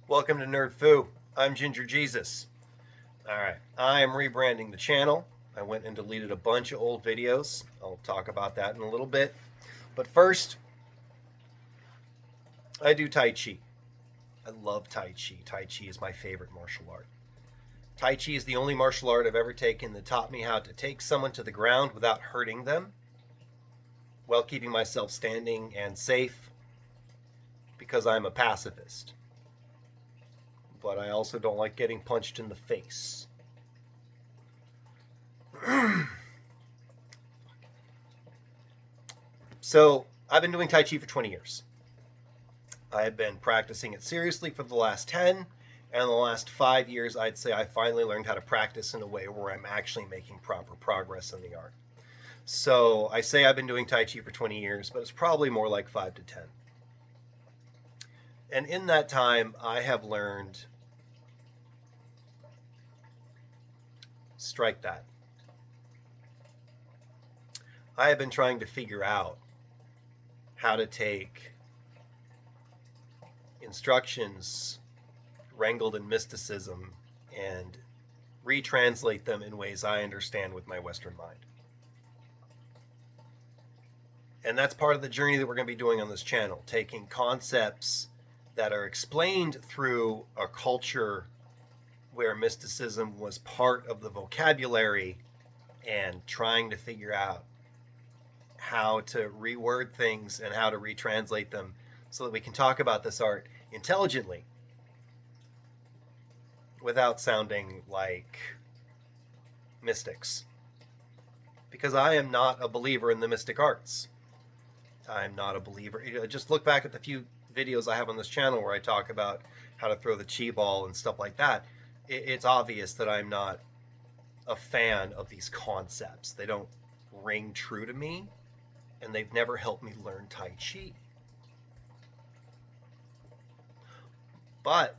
Welcome to Nerd Foo. I'm Ginger Jesus. Alright, I am rebranding the channel. I went and deleted a bunch of old videos. I'll talk about that in a little bit. But first, I do Tai Chi. I love Tai Chi. Tai Chi is my favorite martial art. Tai Chi is the only martial art I've ever taken that taught me how to take someone to the ground without hurting them, while keeping myself standing and safe, because I'm a pacifist. But I also don't like getting punched in the face. So, I've been doing Tai Chi for 20 years. I've been practicing it seriously for the last 10, and in the last 5 years, I'd say I finally learned how to practice in a way where I'm actually making proper progress in the art. So, I say I've been doing Tai Chi for 20 years, but it's probably more like 5 to 10. And in that time, I have learned... Strike that. I have been trying to figure out how to take instructions wrangled in mysticism and retranslate them in ways I understand with my Western mind. And that's part of the journey that we're going to be doing on this channel, taking concepts that are explained through a culture where mysticism was part of the vocabulary and trying to figure out how to reword things and how to retranslate them so that we can talk about this art intelligently without sounding like mystics. Because I am not a believer in the mystic arts. I'm not a believer. Just look back at the few videos I have on this channel where I talk about how to throw the chi ball and stuff like that. It's obvious that I'm not a fan of these concepts. They don't ring true to me, and they've never helped me learn Tai Chi. But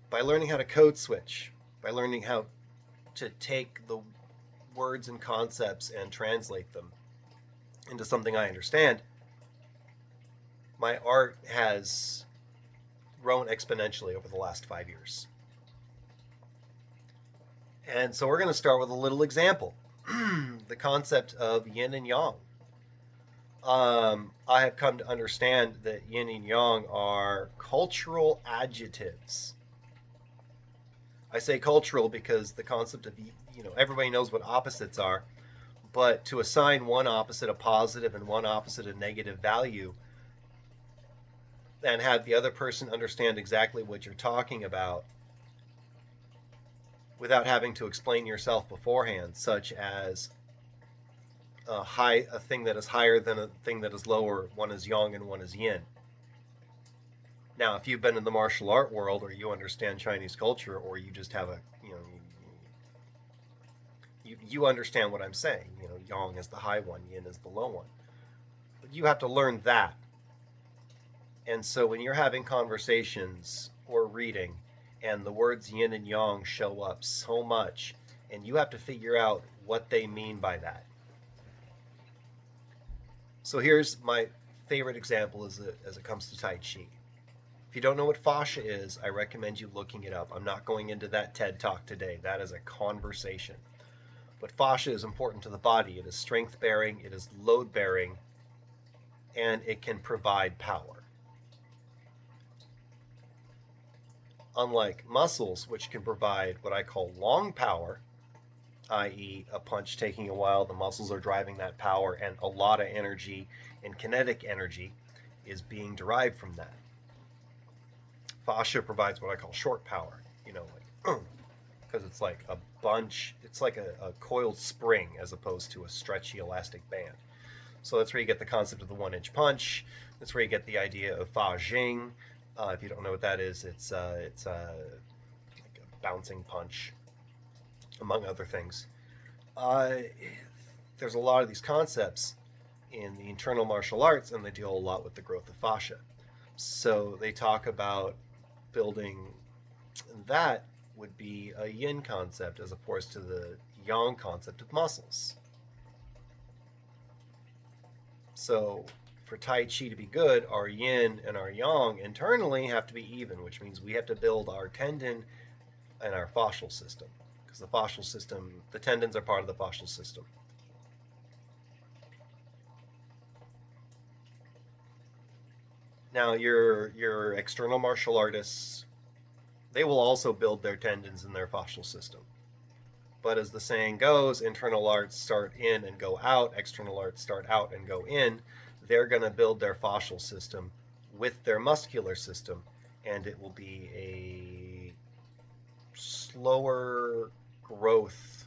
by learning how to code switch, by learning how to take the words and concepts and translate them into something I understand, my art has grown exponentially over the last 5 years. And so we're going to start with a little example. The concept of yin and yang. I have come to understand that yin and yang are cultural adjectives. I say cultural because the concept of, everybody knows what opposites are, but to assign one opposite a positive and one opposite a negative value and have the other person understand exactly what you're talking about without having to explain yourself beforehand, such as a thing that is higher than a thing that is lower, one is yang and one is yin. Now, if you've been in the martial art world, or you understand Chinese culture, or you just have you understand what I'm saying. Yang is the high one, yin is the low one. But you have to learn that. And so when you're having conversations or reading, and the words yin and yang show up so much, and you have to figure out what they mean by that. So here's my favorite example as it comes to Tai Chi. If you don't know what fascia is, I recommend you looking it up. I'm not going into that TED Talk today. That is a conversation. But fascia is important to the body. It is strength-bearing, it is load-bearing, and it can provide power. Unlike muscles, which can provide what I call long power, i.e. a punch taking a while, the muscles are driving that power, and a lot of energy and kinetic energy is being derived from that. Fascia provides what I call short power, because it's like a bunch, it's like a coiled spring as opposed to a stretchy elastic band. So that's where you get the concept of the 1-inch punch. That's where you get the idea of Fa Jing. If you don't know what that is, it's like a bouncing punch, among other things. There's a lot of these concepts in the internal martial arts, and they deal a lot with the growth of fascia. So they talk about building, that would be a yin concept as opposed to the yang concept of muscles. So for Tai Chi to be good, our yin and our yang internally have to be even, which means we have to build our tendon and our fascial system. Because the fascial system, the tendons are part of the fascial system. Now, your external martial artists, they will also build their tendons and their fascial system. But as the saying goes, internal arts start in and go out, external arts start out and go in. They're going to build their fascial system with their muscular system, and it will be a slower growth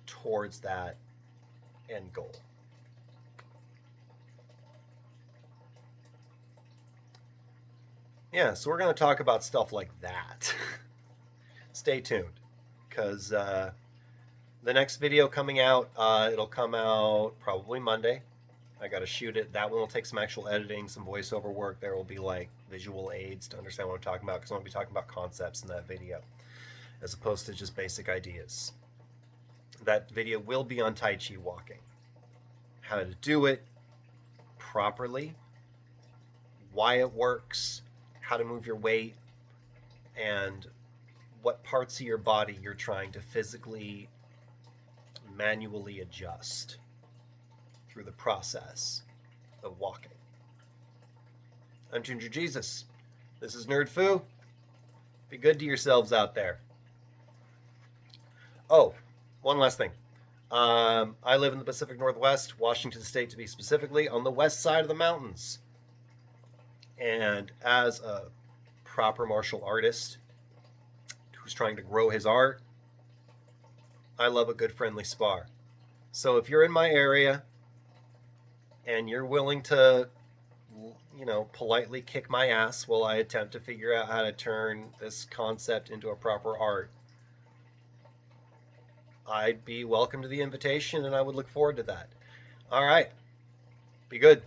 towards that end goal. Yeah, so we're going to talk about stuff like that. Stay tuned, because the next video coming out, it'll come out probably Monday. I got to shoot it. That one will take some actual editing, some voiceover work. There will be like visual aids to understand what I'm talking about, because I'm going to be talking about concepts in that video as opposed to just basic ideas. That video will be on Tai Chi walking. How to do it properly, why it works, how to move your weight, and what parts of your body you're trying to physically, manually adjust through the process of walking. I'm Ginger Jesus. This is Nerd Foo. Be good to yourselves out there. Oh, one last thing. I live in the Pacific Northwest, Washington State to be specifically, on the west side of the mountains. And as a proper martial artist who's trying to grow his art, I love a good friendly spar. So if you're in my area and you're willing to, politely kick my ass while I attempt to figure out how to turn this concept into a proper art, I'd be welcome to the invitation, and I would look forward to that. All right. Be good.